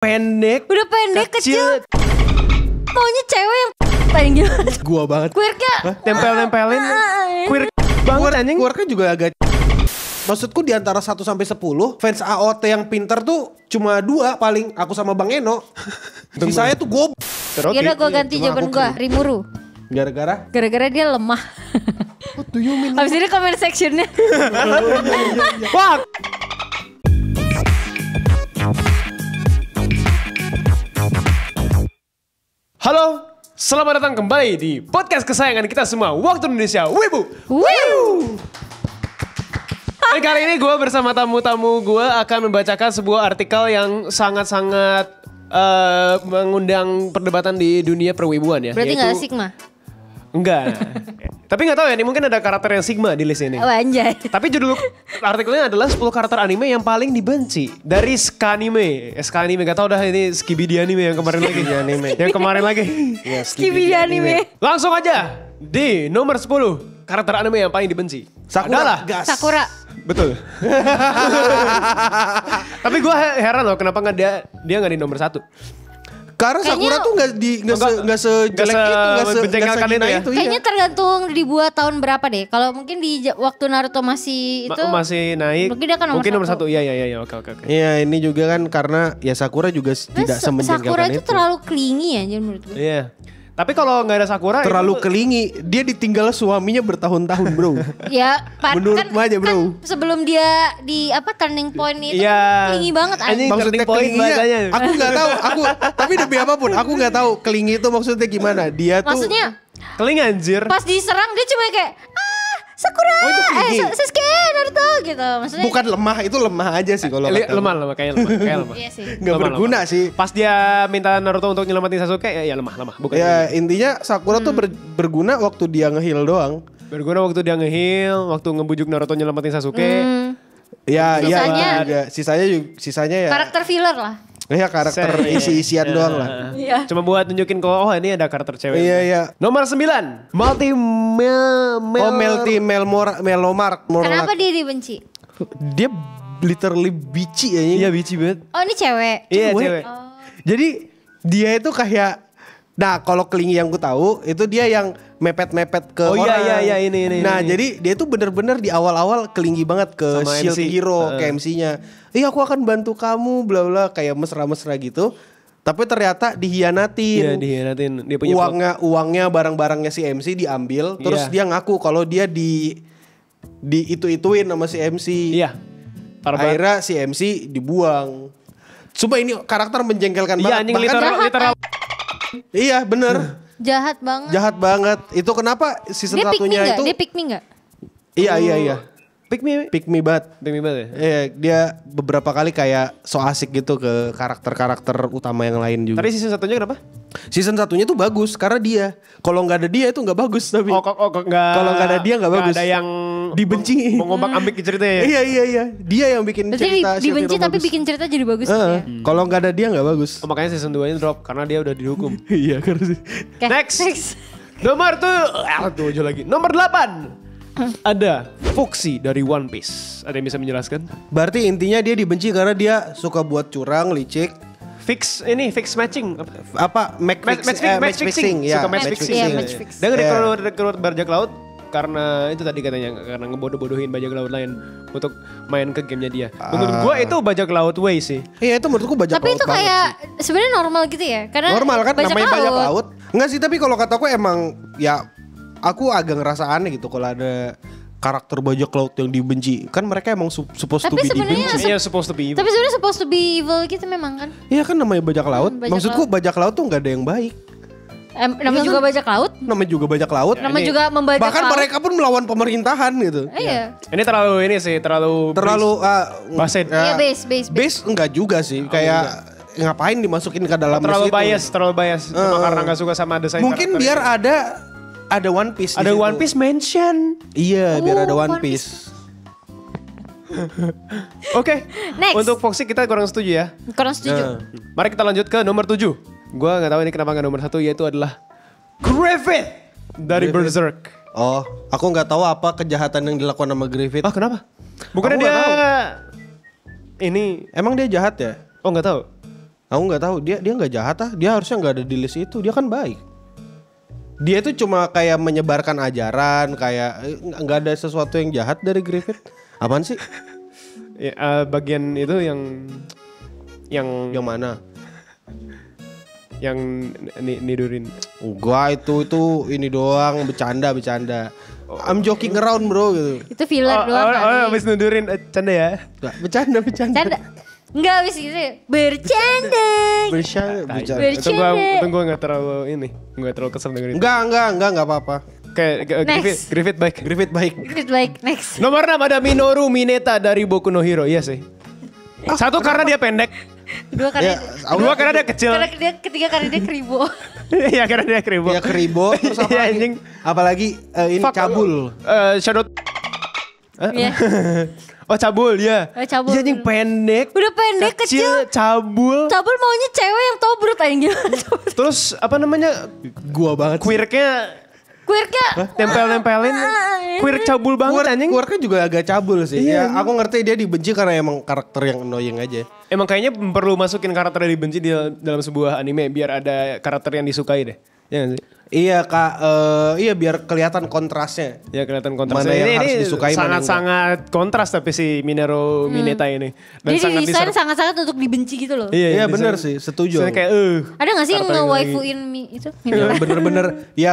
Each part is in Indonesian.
pendek. Udah pendek kecil. Maunya cewek yang paling gimana? Gua banget. Quirknya Tempel-tempelin. Quirk banget anjing. Quirknya juga agak. Maksudku di antara 1 sampai 10 fans AOT yang pinter tuh cuma 2 paling, aku sama Bang Eno. Sisanya tuh gob. Yaudah gue ganti jawaban gue, Rimuru. Gara-gara dia lemah. what do you mean? Habis ini comment sectionnya. Wah. Halo, selamat datang kembali di podcast kesayangan kita semua, Waktu Indonesia Wibu. Dan kali ini gue bersama tamu-tamu gue akan membacakan sebuah artikel yang sangat-sangat mengundang perdebatan di dunia perwibuan ya. Berarti gak Sigma? Enggak. Tapi gak tahu ya, ini mungkin ada karakter yang Sigma di list ini. Oh anjay. Tapi judul artikelnya adalah 10 karakter anime yang paling dibenci dari Skanime. Skanime gak tau dah, ini Skibidi Anime yang kemarin lagi. Yang kemarin lagi. Ya, Skibidi Anime. Langsung aja di nomor 10 karakter anime yang paling dibenci. Sakura. Sakura. Betul. Tapi gue heran loh kenapa nggak dia nggak di nomor 1. Karena Sakura tuh nggak sejelek itu, nggak menjengkelkan itu ya. Kayaknya tergantung dibuat tahun berapa deh. Kalau mungkin di waktu Naruto masih itu masih naik. Mungkin dia kan nomor 1. Iya, oke. Iya, ini juga kan karena ya Sakura juga tidak semenjengkelkan Sakura itu itu. terlalu clingy ya menurut gue. Iya. Tapi kalau nggak ada Sakura Terlalu itu, kelingi. Dia ditinggal suaminya bertahun-tahun, bro. Ya, menurutmu aja, bro. Kan sebelum dia di turning point itu Iya. kelingy banget Anjing. anjing. Turning point bahasanya. Aku nggak tahu. Tapi demi apapun, aku nggak tahu kelingi itu maksudnya gimana. Dia tuh. Maksudnya keling anjir. pas diserang dia cuma kayak Sakura, Oh, itu kelingi. Sasuke, Naruto gitu. Maksudnya Bukan lemah, itu lemah aja sih kalau kata. Lemah kayak lemah. Iya sih. Nggak Lemah, berguna sih. Pas dia minta Naruto untuk nyelamatin Sasuke ya lemah bukan. Ya intinya Sakura tuh berguna waktu dia nge-heal doang. Berguna waktu dia nge-heal, waktu ngebujuk Naruto nyelamatin Sasuke. Ya, Sisanya- iya. Sisanya ya. Karakter filler lah. Ya karakter isi-isian doang lah. Iya. Cuma buat nunjukin kalau ini ada karakter cewek. Iya. Nomor 9, Melomar. Kenapa dia dibenci? Dia literally bici ya. Iya bici banget. Oh ini cewek. Iya Cewek. cewek. Jadi dia itu kayak, nah kalau kelingi yang gue tahu itu dia yang mepet-mepet ke Oh, orang. iya, ini. Nah jadi dia tuh bener-bener di awal-awal kelingi banget ke Sama Shield MC. Hero, ke MC-nya. Iya aku akan bantu kamu, bla bla, kayak mesra-mesra gitu. Tapi ternyata Iya dihianatin. dihianatin. Dia punya Uangnya barang-barangnya si MC diambil, terus dia ngaku kalau dia di itu-ituin sama si MC. Iya. Parah banget. Akhirnya si MC dibuang. Coba ini karakter menjengkelkan Iya banget. anjing Bahkan- literal. Iya bener. Jahat banget. Jahat banget. Itu kenapa season Dia pick me satunya gak? itu. Dia pick me gak? Iya. Pick me Pick me banget ya. Iya, dia beberapa kali kayak so asik gitu ke karakter-karakter utama yang lain juga. Tadi season satunya kenapa? Season satunya tuh bagus karena dia. Kalau nggak ada dia itu nggak bagus tapi. Kalau nggak ada dia nggak bagus. Nggak ada yang dibenci. Mengombak ambik ceritanya ya. Iya. Dia yang bikin Berarti cerita dibenci Shield Hero tapi bagus. bikin cerita jadi bagus gitu ya. Kalau nggak ada dia nggak bagus. Oh, makanya season 2 nya drop karena dia udah dihukum. Iya karena Oke, Next. Nomor tuh aja lagi. Nomor 8. Ada Foxy dari One Piece. Ada yang bisa menjelaskan? berarti intinya dia dibenci karena dia suka buat curang, licik. Fix matching. Apa Match fixing. ya. Suka match Match- fixing. iya, match fix. Dan Iya. rekrut bajak laut karena itu tadi katanya karena ngebodoh-bodohin bajak laut lain untuk main ke gamenya dia. Menurut gua itu bajak laut way sih. Iya itu menurutku bajak Tapi laut itu banget kayak sih. sebenarnya normal gitu ya. Karena Normal kan namanya bajak laut. Enggak sih tapi kalau kataku emang ya aku agak ngerasa aneh gitu kalau ada karakter bajak laut yang dibenci. Kan mereka emang supposed to Tapi be sebenarnya dibenci. Iya supposed to be evil. Tapi sebenarnya supposed to be evil gitu memang kan. Iya kan namanya bajak laut. bajak Maksudku bajak laut tuh nggak ada yang baik. Namanya juga bajak laut. Namanya juga bajak laut. Namanya ini- juga membajak Bahkan laut. mereka pun melawan pemerintahan gitu. Iya. Ini terlalu Baset. Iya base. Base enggak juga sih. Kayak ngapain dimasukin ke dalam terlalu situ. bias. Cuma karena nggak suka sama desain Mungkin karakter biar itu. ada One Piece di ada situ. One Piece mention. Iya, biar ada One One Piece. Piece. Oke. Next. Untuk Foxy kita kurang setuju ya. Kurang setuju. Mari kita lanjut ke nomor 7. Gua nggak tahu ini kenapa nggak nomor 1 yaitu adalah Griffith dari Griffith. Berserk. Oh, aku nggak tahu apa kejahatan yang dilakukan sama Griffith. Ah kenapa? Bukannya Aku dia nggak tahu. ini Emang dia jahat ya? oh nggak tahu. Aku nggak tahu dia nggak jahat dia harusnya nggak ada di list itu, dia kan baik. Dia itu cuma kayak menyebarkan ajaran, kayak nggak ada sesuatu yang jahat dari Griffith. Apaan sih? Ya, bagian itu yang mana? Yang nidurin. Enggak, itu ini doang, bercanda. I'm joking around bro gitu. Itu filler doang kali. Habis nidurin canda ya. Nggak, bercanda. Canda. Enggak habis gitu. Bercanda. Itu gue gak terlalu kesel dengerin. Enggak apa-apa. Kayak Griffith baik. Griffith baik. Next. Nomor 6 ada Minoru Mineta dari Boku no Hero. Iya sih. Satu karena dia pendek. Dua karena dia kecil. Ketiga karena dia keribo. Iya karena dia keribo. Ya keribo terus apa Iya, lagi? anjing. Apalagi ini Fuck, cabul. Shadow. Iya. Oh cabul ya. Cabul. Iya anjing pendek. Udah pendek kecil. Cabul. Cabul maunya cewek yang tobrut anjing. Terus apa namanya? Gua banget. Quirknya tempel-nempelin. Quirk cabul banget anjing. Quirknya juga agak cabul sih. Iya, Ya aku ngerti dia dibenci karena emang karakter yang annoying aja. Emang kayaknya perlu masukin karakter yang dibenci dalam sebuah anime biar ada karakter yang disukai deh. Ya gak sih? Iya kak, iya biar kelihatan kontrasnya. Ya kelihatan kontras. Mana yang harus disukai, mana yang sangat kontras tapi si Minoru Mineta ini. Dia didesain sangat-sangat untuk dibenci gitu loh. Iya benar sih, setuju. Saya kayak ada gak sih yang nge-waifuin itu? Ya,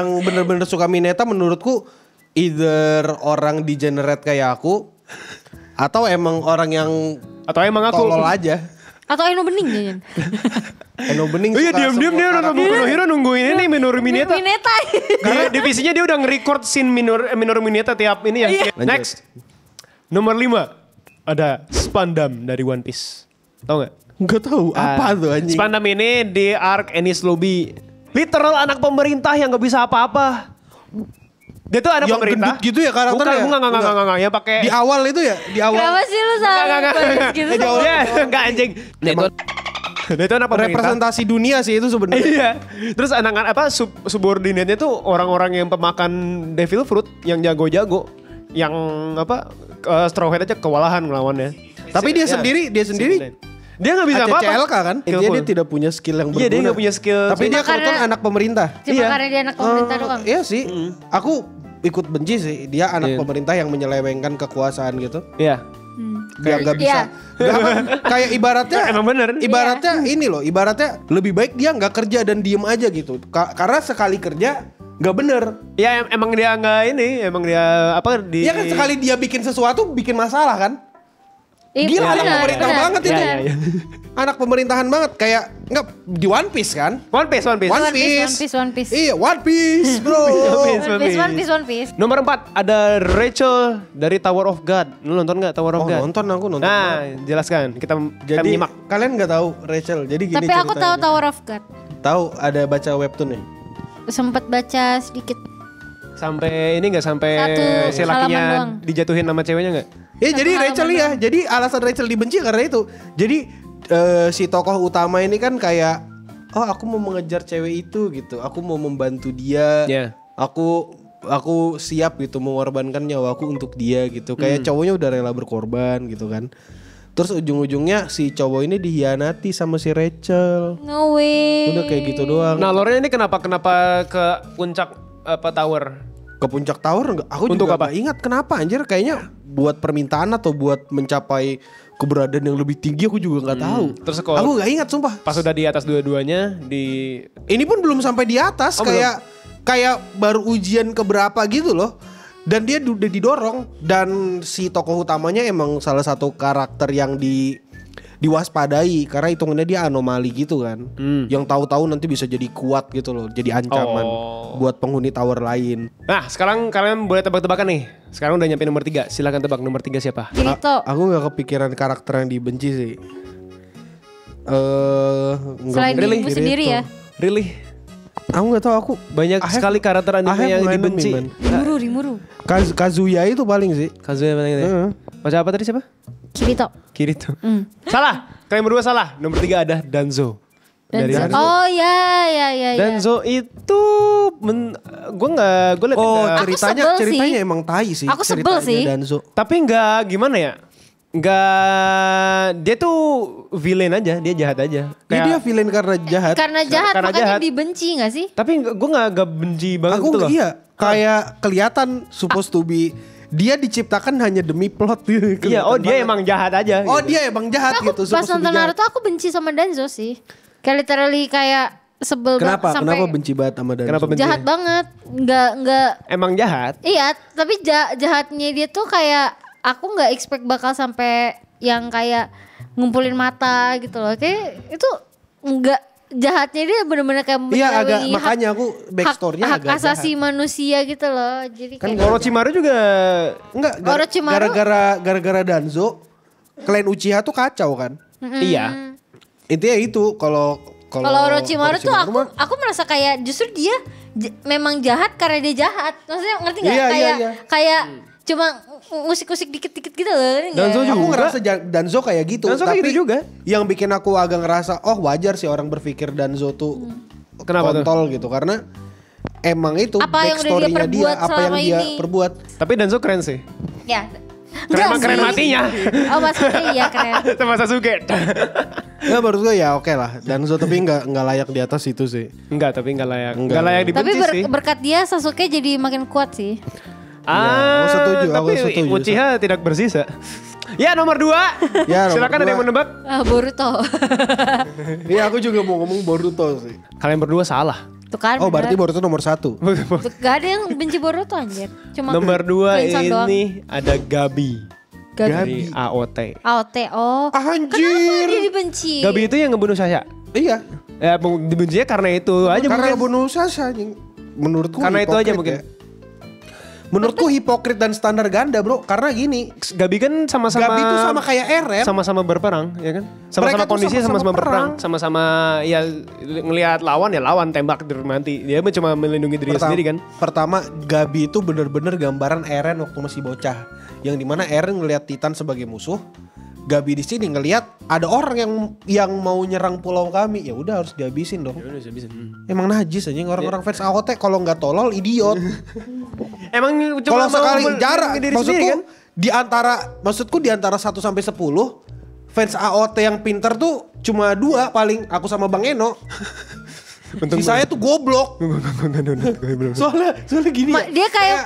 yang bener-bener suka Mineta menurutku either orang degenerate kayak aku atau emang orang yang tolol aja. Atau Eno Bening jangan. Eno Bening iya diam-diam dia nonton Boku no Hero nungguin ini Minoru Mineta. Karena divisinya dia udah nge-record scene Minoru Mineta tiap ini ya. Next. Nomor 5 ada Spandam dari One Piece. Tahu gak? Gak tahu apa tuh anjing. Spandam ini di arc Enies Lobby. Literal anak pemerintah yang gak bisa apa-apa. Dia tuh anak yang pemerintah. gendut gitu ya karakternya. Enggak. Yang pakai di awal itu ya, di awal. Kenapa sih lu salah gitu? Enggak anjing. Dia itu anak pemerintah. Representasi dunia sih itu sebenarnya. Iya. Terus anak-anak subordinatnya tuh orang-orang yang pemakan devil fruit yang jago-jago. Yang Straw Hat aja kewalahan ngelawannya. Tapi dia sendiri dia gak bisa apa-apa. CLK kan? Dia tidak punya skill yang berguna. Iya dia gak punya skill. Tapi dia kebetulan anak pemerintah. Cuma karena dia anak pemerintah doang. Iya sih. Aku ikut benci sih. Dia anak pemerintah yang menyelewengkan kekuasaan gitu. Iya. Kayak gak bisa. Kayak ibaratnya. Emang bener. Ibaratnya ini loh. Ibaratnya lebih baik dia gak kerja dan diem aja gitu. Karena sekali kerja gak bener. Ya emang dia gak ini. Emang dia Iya kan sekali dia bikin sesuatu bikin masalah kan. Gila anak pemerintah banget itu. Iya. Anak pemerintahan banget kayak enggak di One Piece kan? One Piece. One Piece. Iya, One Piece, bro. One Piece. Nomor 4 ada Rachel dari Tower of God. Lu nonton gak Tower of God? Nonton. Nah, jelaskan. Kita menyimak. Kalian nggak tahu Rachel. Jadi gini. Tapi aku tahu Tower of God. Tahu ada baca webtoonnya? Sempat baca sedikit. Sampai ini gak sampai si halaman lakinya doang. dijatuhin sama ceweknya gak? Iya, jadi Rachel ya. Jadi alasan Rachel dibenci karena itu. Jadi si tokoh utama ini kan kayak aku mau mengejar cewek itu gitu. Aku mau membantu dia. Yeah. Aku siap gitu mengorbankan nyawaku untuk dia gitu. Kayak cowoknya udah rela berkorban gitu kan. Terus ujung-ujungnya si cowok ini dihianati sama si Rachel. No way. Udah kayak gitu doang. Nah, lore ini kenapa ke puncak tower? Ke puncak tower enggak? Aku Untuk juga apa? gak ingat kenapa anjir. Kayaknya buat permintaan atau buat mencapai keberadaan yang lebih tinggi aku juga nggak tahu. Terus kalau aku nggak ingat sumpah. Pas udah di atas dua-duanya ini pun belum sampai di atas kayak baru ujian keberapa gitu loh. Dan dia udah didorong dan si tokoh utamanya emang salah satu karakter yang diwaspadai karena hitungannya dia anomali gitu kan. Yang tahu-tahu nanti bisa jadi kuat gitu loh, jadi ancaman buat penghuni tower lain. Nah, sekarang kalian boleh tebak-tebakan nih. Sekarang udah nyampe nomor 3. Silakan tebak nomor 3 siapa? Kirito. Aku nggak kepikiran karakter yang dibenci sih. Selain dirimu sendiri ya. Really? Aku nggak tahu, aku banyak sekali karakter anime yang dibenci. Rimuru. Kazuya itu paling sih. Kazuya paling itu. Baca apa tadi siapa? Kirito. Salah. Kalian berdua salah. Nomor 3 ada Danzo. Dari Oh ya. Danzo itu gue liat ceritanya sebel emang tai sih. Aku sebel ceritanya sih. Danzo. Tapi nggak gimana ya? Enggak, dia tuh villain aja, dia jahat aja. Ya, dia villain karena jahat. Karena jahat Karena makanya jahat. dibenci gak sih? Tapi gue gak benci banget Aku gitu loh. iya, kayak kelihatan supposed to be dia diciptakan hanya demi plot gitu. Iya, oh dia emang jahat aja. Oh gitu. dia emang jahat Aku gitu. pas supposed to be nonton jahat. Naruto aku benci sama Danzo sih. Kayak literally kayak sebel Kenapa? banget sampai Kenapa benci banget sama Danzo? Kenapa benci? jahat banget. Enggak Emang jahat. iya, tapi jahatnya dia tuh kayak aku nggak expect bakal sampai yang kayak ngumpulin mata gitu loh. Kayak itu enggak, jahatnya dia bener-bener kayak Iya agak, menyalahi makanya aku backstory-nya hak agak asasi jahat. manusia gitu loh. Jadi Kan kayak Orochimaru juga Enggak, Orochimaru- gara-gara Danzo, klan Uchiha tuh kacau kan. iya. Intinya itu kalau Orochimaru tuh mah- aku merasa kayak justru dia memang jahat karena dia jahat. Maksudnya ngerti nggak? Iya, kayak iya. kayak cuma musik-musik dikit-dikit gitu loh. Danzo nggak? Aku juga. ngerasa Danzo kayak gitu. Danzo kayak tapi gitu juga. yang bikin aku agak ngerasa oh wajar sih orang berpikir Danzo tuh Kenapa tuh? kontol gitu karena emang itu Apa yang udah dia backstory-nya perbuat apa yang selama dia ini. perbuat. Tapi Danzo keren sih. Ya. Keren matinya. Oh maksudnya iya keren. Sama Sasuke. Ya menurut gue ya oke lah Danzo tapi nggak layak di atas itu sih. Enggak, tapi enggak layak. Enggak. Enggak layak Tapi dibenci sih. berkat dia Sasuke jadi makin kuat sih. aku setuju, tapi aku setuju. Uchiha tidak bersisa. Ya nomor 2. Ya, nomor Silakan ada dua. yang menebak. Boruto. Iya aku juga mau ngomong Boruto sih. Kalian berdua salah. Tuh kan. Oh berarti bener. Boruto nomor 1. Gak ada yang benci Boruto anjir. Cuma Nomor 2 Vincent doang. ini ada Gabi. Gabi. Dari AOT. AOT. Oh. Anjir. Kenapa dia dibenci? Gabi itu yang ngebunuh Sasha. Iya. Ya dibencinya karena itu aja Karena mungkin. bunuh Sasha anjing. Menurutku Karena itu aja hipokrit mungkin. ya. Menurutku hipokrit dan standar ganda bro. Karena gini. Gabi kan sama-sama Gabi tuh sama kayak Eren. sama-sama berperang, ya kan? Mereka Sama-sama tuh kondisi sama-sama sama-sama berperang, perang. sama-sama ya ngelihat lawan ya lawan tembak mati. Dia mah cuma melindungi dirinya sendiri kan. Pertama Gabi itu bener-bener gambaran Eren waktu masih bocah. Yang dimana Eren ngelihat Titan sebagai musuh. Gabi di sini ngelihat ada orang yang mau nyerang pulau kami, ya udah harus dihabisin dong. Emang najis aja orang-orang fans AOT kalau nggak tolol idiot. Emang Kalau cuma sekali mau jarak melindungi diri maksudku sendiri kan? maksudku di antara 1 sampai 10 fans AOT yang pinter tuh cuma 2 paling aku sama Bang Eno. Sisanya tuh goblok. Soalnya gini ya. Dia kayak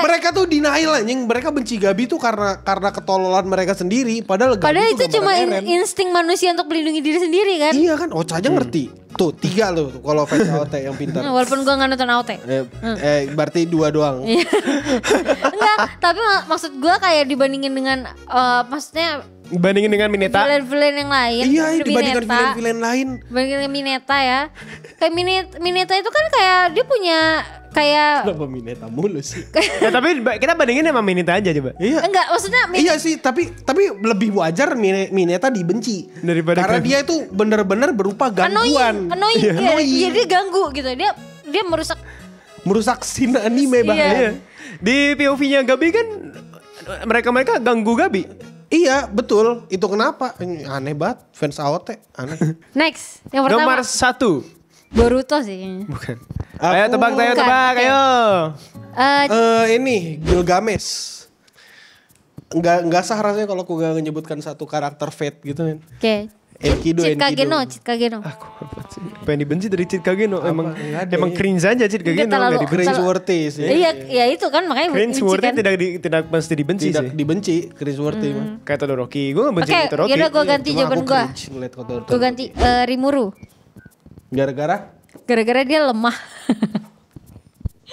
mereka tuh denial anjing, mereka benci Gabi tuh karena ketololan mereka sendiri padahal Gabi itu tuh cuma gambaran Eren. insting manusia untuk melindungi diri sendiri kan. Iya kan, Ocha aja ngerti. Tuh 3 loh kalau fans AOT yang pintar. Walaupun gua gak nonton AOT. Berarti 2 doang. Enggak, tapi maksud gua kayak dibandingin dengan maksudnya Bandingin dengan Mineta. villain-villain yang lain. Iya, dibandingkan Mineta. villain-villain lain. Dibandingin dengan Mineta ya. Kayak Mineta itu kan kayak dia punya kayak Kenapa Mineta mulu sih? Ya tapi kita bandingin sama Mineta aja coba. Iya. enggak maksudnya Iya sih, tapi lebih wajar Mineta dibenci Daripada karena Gabi. dia itu bener-bener berupa gangguan, annoying. Iya, Iya, annoying. dia ganggu gitu. Dia merusak scene anime bahkan. Iya. Di POV-nya Gabi kan mereka ganggu Gabi. Iya betul, itu kenapa? Aneh banget fans AOT, aneh. Next, yang pertama Nomor 1. Boruto sih kayaknya. Bukan. Aku- Ayo tebak, Bukan, oke. ayo. Ini Gilgamesh. Enggak sah rasanya kalau aku gak menyebutkan satu karakter Fate gitu kan. Oke. Enkidu, Chitkageno. Aku apa sih? Pengen dibenci dari Chitkageno. Emang Nggak ada emang ya. cringe aja Chitkageno. Nggak terlalu- Nggak dibenci. Cringe-worthy sih. Iya, ya itu kan makanya Cringe benci worthy kan. tidak mesti dibenci Tidak sih. dibenci, cringe-worthy mah. Kayak Todoroki. Gue gak benci Oke, Todoroki. yaudah gue ganti Cuma jawaban aku gue. cringe ngeliat Todoroki. Gue ganti Rimuru. Gara-gara? Gara-gara dia lemah.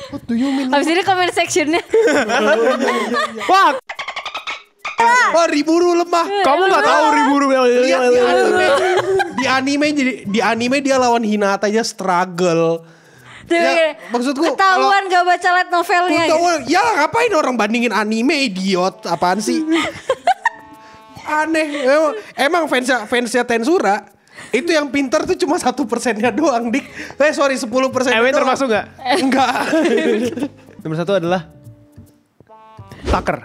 What do you mean? Habis ini comment sectionnya. Wah, Oh Rimuru lemah. kamu gak tahu Rimuru. Lihat di anime di anime dia lawan Hinata aja struggle. Ya, maksudku ketahuan gak baca light novelnya. Gitu. Ya ngapain orang bandingin anime idiot. Apaan sih? Aneh. Emang fansnya Tensura itu yang pinter tuh cuma 1%-nya doang dik. Sorry 10% Ewe doang. termasuk gak? Enggak. Nomor 1 adalah Tucker.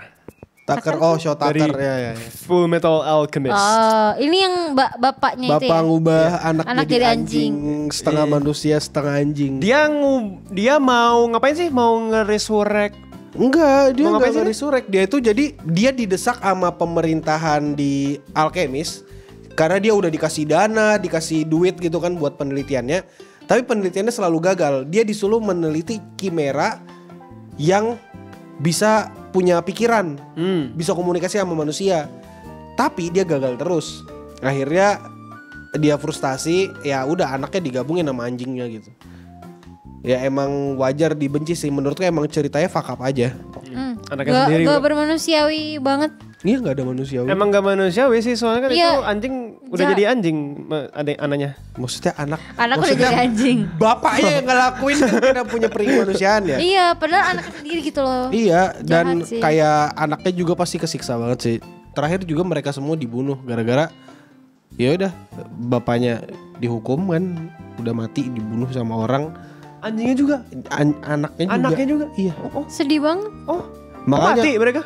Tucker, oh show Dari Tucker ya. Full Metal Alchemist. Oh, ini yang bapaknya itu Bapak ya. ngubah anak Anak jadi jadi anjing. Setengah manusia setengah anjing. Dia mau ngapain sih? Mau nge-resurrect Enggak, dia Mau ngapain enggak sih? resurrect. Dia itu jadi dia didesak sama pemerintahan di Alchemist karena dia udah dikasih dana, dikasih duit gitu kan buat penelitiannya. Tapi penelitiannya selalu gagal. Dia disuruh meneliti Chimera yang bisa punya pikiran, bisa komunikasi sama manusia. Tapi dia gagal terus. Akhirnya dia frustasi, ya udah anaknya digabungin sama anjingnya gitu. Ya emang wajar dibenci sih, menurutku emang ceritanya fuck up aja. Anaknya sendiri. Gak bermanusiawi banget. Iya nggak ada manusiawi. Emang gak manusiawi sih, soalnya kan Iya. itu anjing udah jadi anjing anaknya. Maksudnya anak Anak udah maksudnya jadi anjing. bapaknya yang ngelakuin kan tidak punya perikemanusiaan ya. Iya, padahal anaknya sendiri gitu loh. Iya, dan Jahat sih. kayak anaknya juga pasti kesiksa banget sih. Terakhir juga mereka semua dibunuh gara-gara ya udah bapaknya dihukum kan, udah mati dibunuh sama orang. Anjingnya juga. Anaknya juga. Iya. Sedih banget. Oh, Makanya mati mereka.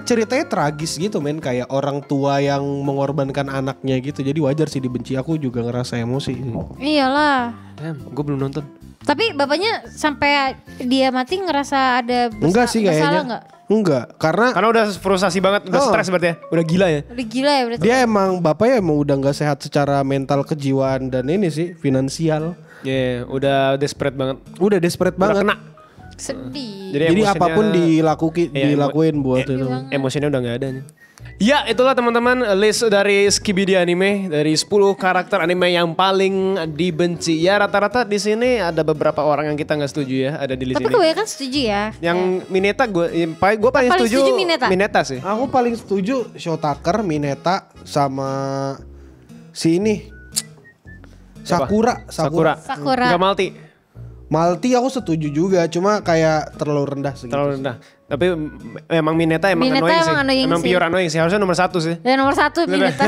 ceritanya tragis gitu men, kayak orang tua yang mengorbankan anaknya gitu. Jadi wajar sih dibenci, aku juga ngerasa emosi. Iyalah. Damn, gue belum nonton. Tapi bapaknya sampai dia mati ngerasa ada Enggak sih bersalah kayaknya. enggak? Enggak, karena Karena udah frustasi banget, udah stres berarti ya. Udah gila ya. Udah gila ya berarti. dia emang bapaknya emang udah nggak sehat secara mental, kejiwaan dan ini sih finansial. Ya, udah desperate banget. Udah desperate Udah banget. kena. Sedih. Jadi emosinya- apapun Iya, dilakuin buat itu. Emosinya udah gak ada nih. Ya, itulah teman-teman list dari Skibidi Anime, dari 10 karakter anime yang paling dibenci. Ya rata-rata di sini ada beberapa orang yang kita nggak setuju ya, ada di list Tapi ini. kebanyakan setuju ya. Yang Mineta gue paling Paling setuju setuju Mineta? sih. Aku paling setuju Shotaker, Mineta sama si ini Siapa? Sakura. Sakura. Gak Malti, Malti aku setuju juga, cuma kayak terlalu rendah segitu. terlalu rendah. Tapi emang Mineta emang Mineta annoying sih. emang annoying Emang sih. pure annoying sih, harusnya nomor 1 sih. Dan nomor 1 Mineta.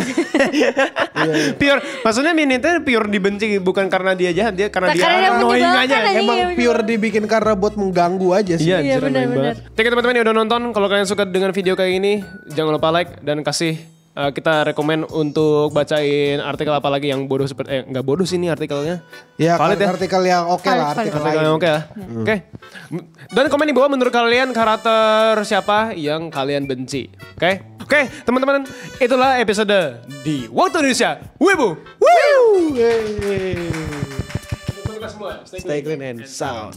Pure, maksudnya Mineta pure dibenci bukan karena dia jahat, dia karena dia Karena dia annoying menyebalkan aja. aja. Emang Iya, pure dibikin karena buat mengganggu aja sih. Iya, Iya, anjir, annoying benar-benar. banget. Oke teman-teman yang udah nonton, kalau kalian suka dengan video kayak ini, jangan lupa like dan kasih kita rekomen untuk bacain artikel apa lagi yang bodoh seperti nggak bodoh sih ini artikelnya. Ya, Valid ya. artikel yang oke lah, Valid, artikel Artikel lain. yang oke lah. Oke. Dan komen di bawah menurut kalian karakter siapa yang kalian benci. Oke. Oke, teman-teman, itulah episode di Waktu Indonesia. Wibu. Woo! Yeay. Untuk kita semua, Stay clean and sound.